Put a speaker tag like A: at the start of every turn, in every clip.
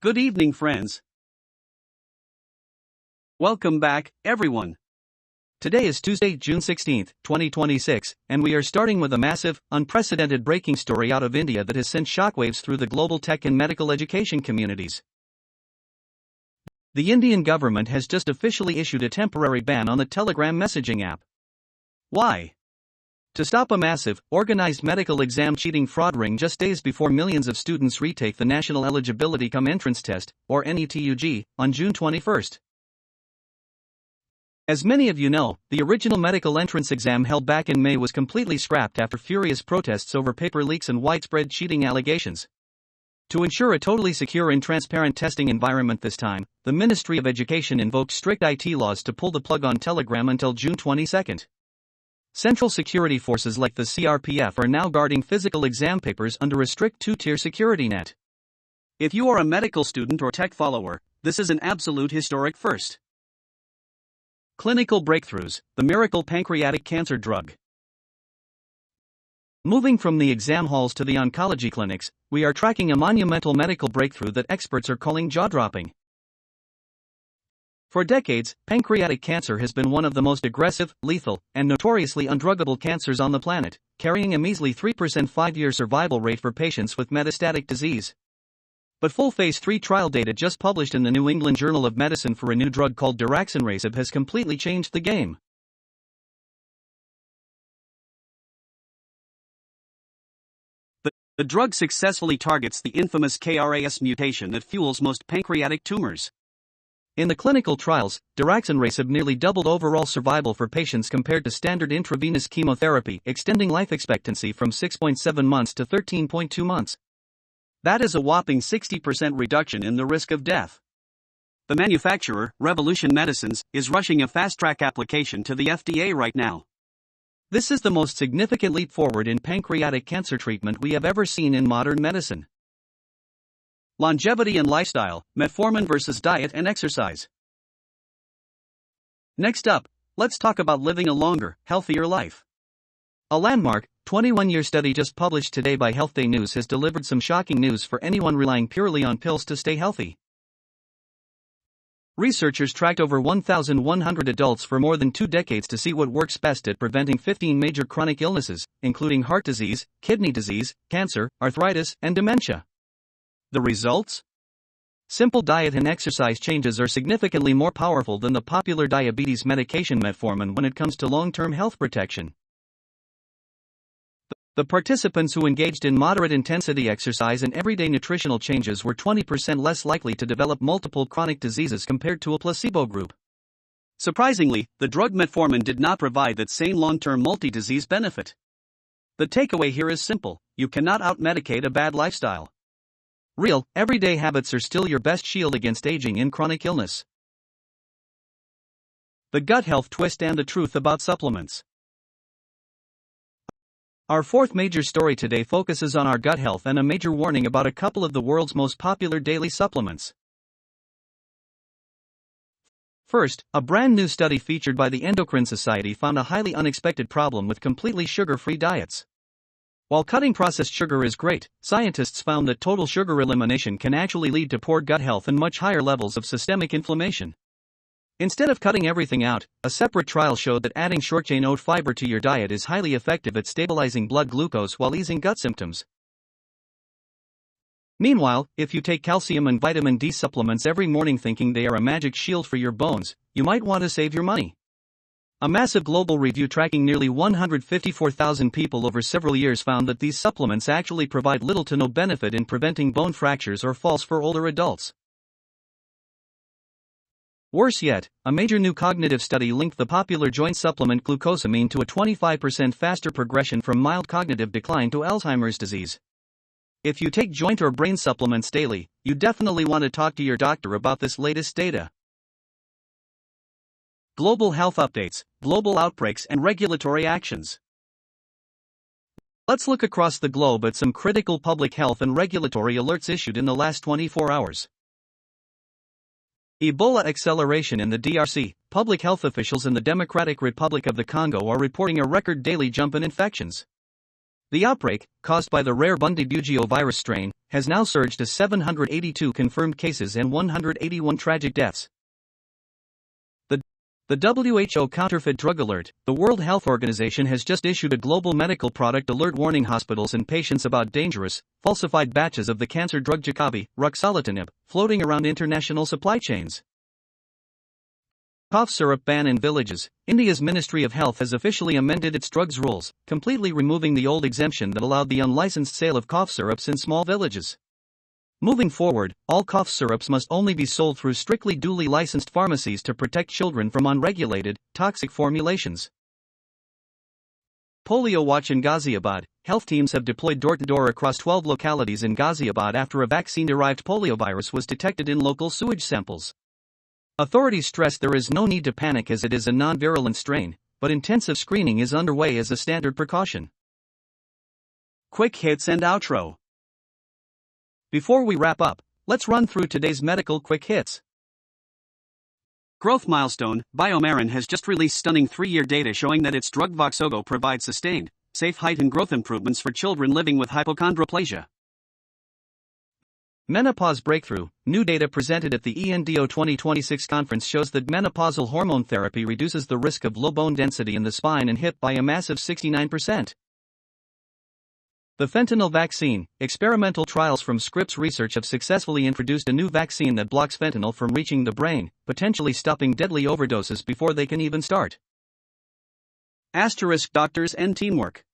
A: Good evening, friends. Welcome back, everyone.
B: Today is Tuesday, June 16, 2026, and we are starting with a massive, unprecedented breaking story out of India that has sent shockwaves through the global tech and medical education communities. The Indian government has just officially issued a temporary ban on the Telegram messaging app. Why? To stop a massive, organized medical exam cheating fraud ring just days before millions of students retake the National Eligibility Cum Entrance Test, or NETUG, on June 21. As many of you know, the original medical entrance exam held back in May was completely scrapped after furious protests over paper leaks and widespread cheating allegations. To ensure a totally secure and transparent testing environment this time, the Ministry of Education invoked strict IT laws to pull the plug on Telegram until June 22. Central security forces like the CRPF are now guarding physical exam papers under a strict two-tier security net.
A: If you are a medical student or tech follower, this is an absolute historic first. Clinical breakthroughs, the miracle pancreatic cancer drug.
B: Moving from the exam halls to the oncology clinics, we are tracking a monumental medical breakthrough that experts are calling jaw-dropping. For decades, pancreatic cancer has been one of the most aggressive, lethal, and notoriously undruggable cancers on the planet, carrying a measly 3% 5-year survival rate for patients with metastatic disease. But full Phase 3 trial data just published in the New England Journal of Medicine for a new drug called daraxonrasib has completely changed the game.
A: The drug successfully targets the infamous KRAS mutation that fuels most pancreatic tumors.
B: In the clinical trials, daraxonrasib nearly doubled overall survival for patients compared to standard intravenous chemotherapy, extending life expectancy from 6.7 months to 13.2 months.
A: That is a whopping 60% reduction in the risk of death. The manufacturer, Revolution Medicines, is rushing a fast-track application to the FDA right now.
B: This is the most significant leap forward in pancreatic cancer treatment we have ever seen in modern medicine.
A: Longevity and lifestyle, metformin versus diet and exercise. Next up, let's talk about living a longer, healthier life.
B: A landmark, 21-year study just published today by Health Day News has delivered some shocking news for anyone relying purely on pills to stay healthy. Researchers tracked over 1,100 adults for more than 2 decades to see what works best at preventing 15 major chronic illnesses, including heart disease, kidney disease, cancer, arthritis, and dementia. The results? Simple diet and exercise changes are significantly more powerful than the popular diabetes medication metformin when it comes to long-term health protection. The participants who engaged in moderate intensity exercise and everyday nutritional changes were 20% less likely to develop multiple chronic diseases compared to a placebo group.
A: Surprisingly, the drug metformin did not provide that same long-term multi-disease benefit. The takeaway here is simple: you cannot out-medicate a bad lifestyle. Real, everyday habits are still your best shield against aging and chronic illness. The gut health twist and the truth about supplements. Our fourth major story today focuses on our gut health and a major warning about a couple of the world's most popular daily supplements. First, a brand new study featured by the Endocrine Society found a highly unexpected problem with completely sugar-free diets. While cutting processed sugar is great, scientists found that total sugar elimination can actually lead to poor gut health and much higher levels of systemic inflammation. Instead of cutting everything out, a separate trial showed that adding short-chain oat fiber to your diet is highly effective at stabilizing blood glucose while easing gut symptoms. Meanwhile, if you take calcium and vitamin D supplements every morning thinking they are a magic shield for your bones, you might want to save your money. A massive global review tracking nearly 154,000 people over several years found that these supplements actually provide little to no benefit in preventing bone fractures or falls for older adults. Worse yet, a major new cognitive study linked the popular joint supplement glucosamine to a 25% faster progression from mild cognitive decline to Alzheimer's disease. If you take joint or brain supplements daily, you definitely want to talk to your doctor about this latest data. Global health updates, global outbreaks and regulatory actions. Let's look across the globe at some critical public health and regulatory alerts issued in the last 24 hours. Ebola acceleration in the DRC. Public health officials in the Democratic Republic of the Congo are reporting a record daily jump in infections. The outbreak, caused by the rare Bundibugyo virus strain, has now surged to 782 confirmed cases and 181 tragic deaths. The WHO Counterfeit Drug Alert. The World Health Organization has just issued a global medical product alert warning hospitals and patients about dangerous, falsified batches of the cancer drug Jakavi, ruxolitinib, floating around international supply chains. Cough syrup ban in villages. India's Ministry of Health has officially amended its drugs rules, completely removing the old exemption that allowed the unlicensed sale of cough syrups in small villages. Moving forward, all cough syrups must only be sold through strictly duly licensed pharmacies to protect children from unregulated, toxic formulations. Polio Watch in Ghaziabad. Health teams have deployed door-to-door across 12 localities in Ghaziabad after a vaccine-derived poliovirus was detected in local sewage samples. Authorities stress there is no need to panic as it is a non-virulent strain, but intensive screening is underway as a standard precaution. Quick hits and outro. Before we wrap up, let's run through today's medical quick hits. Growth milestone. Biomarin has just released stunning 3-year data showing that its drug Voxzogo provides sustained, safe height and growth improvements for children living with hypochondroplasia. Menopause breakthrough. New data presented at the ENDO 2026 conference shows that menopausal hormone therapy reduces the risk of low bone density in the spine and hip by a massive 69%. The fentanyl vaccine. Experimental trials from Scripps Research have successfully introduced a new vaccine that blocks fentanyl from reaching the brain, potentially stopping deadly overdoses before they can even start. Asterisk doctors and teamwork.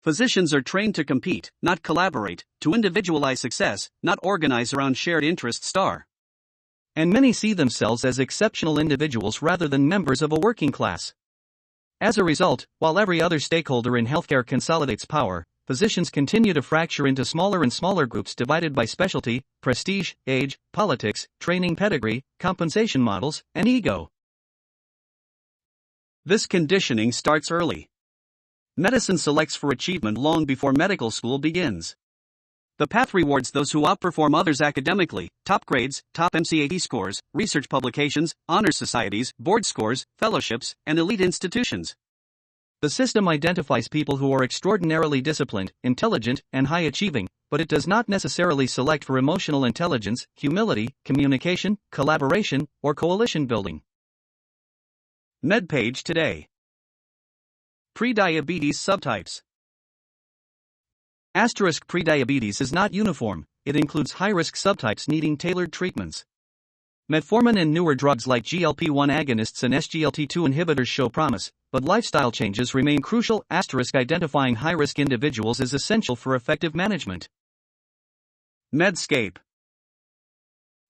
A: Physicians are trained to compete, not collaborate, to individualize success, not organize around shared interests. And many see themselves as exceptional individuals rather than members of a working class. As a result, while every other stakeholder in healthcare consolidates power, physicians continue to fracture into smaller and smaller groups divided by specialty, prestige, age, politics, training pedigree, compensation models, and ego. This conditioning starts early. Medicine selects for achievement long before medical school begins. The path rewards those who outperform others academically: top grades, top MCAT scores, research publications, honors societies, board scores, fellowships, and elite institutions. The system identifies people who are extraordinarily disciplined, intelligent, and high-achieving, but it does not necessarily select for emotional intelligence, humility, communication, collaboration, or coalition building. MedPage Today. Prediabetes subtypes. Asterisk prediabetes is not uniform, it includes high-risk subtypes needing tailored treatments. Metformin and newer drugs like GLP-1 agonists and SGLT2 inhibitors show promise, but lifestyle changes remain crucial. Asterisk identifying high-risk individuals is essential for effective management. Medscape.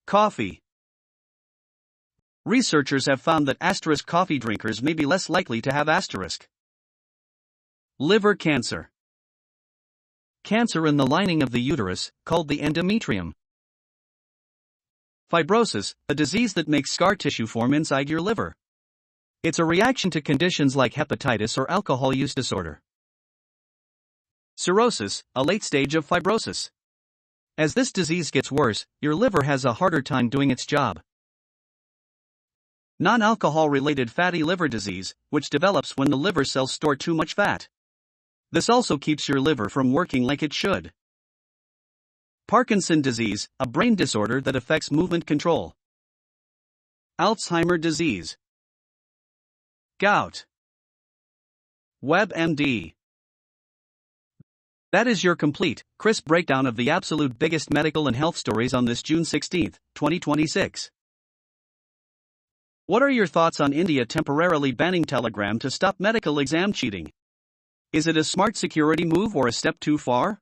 A: Coffee. Researchers have found that asterisk coffee drinkers may be less likely to have asterisk liver cancer. Cancer in the lining of the uterus, called the endometrium. Fibrosis, a disease that makes scar tissue form inside your liver. It's a reaction to conditions like hepatitis or alcohol use disorder. Cirrhosis, a late stage of fibrosis. As this disease gets worse, your liver has a harder time doing its job. Non-alcohol-related fatty liver disease, which develops when the liver cells store too much fat. This also keeps your liver from working like it should. Parkinson disease, a brain disorder that affects movement control. Alzheimer's disease. Gout. WebMD. That is your complete, crisp breakdown of the absolute biggest medical and health stories on this June 16, 2026. What are your thoughts on India temporarily banning Telegram to stop medical exam cheating? Is it a smart security move or a step too far?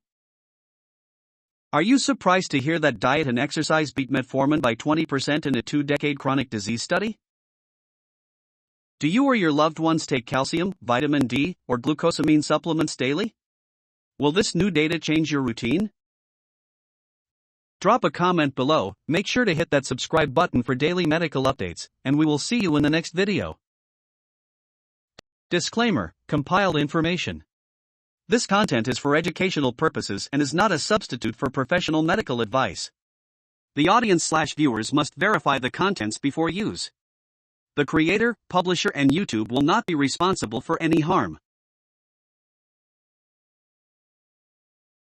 A: Are you surprised to hear that diet and exercise beat metformin by 20% in a 2-decade chronic disease study? Do you or your loved ones take calcium, vitamin D, or glucosamine supplements daily? Will this new data change your routine? Drop a comment below, make sure to hit that subscribe button for daily medical updates, and we will see you in the next video. Disclaimer: compiled information. This content is for educational purposes and is not a substitute for professional medical advice. The audience/viewers must verify the contents before use. The creator, publisher, and YouTube will not be responsible for any harm.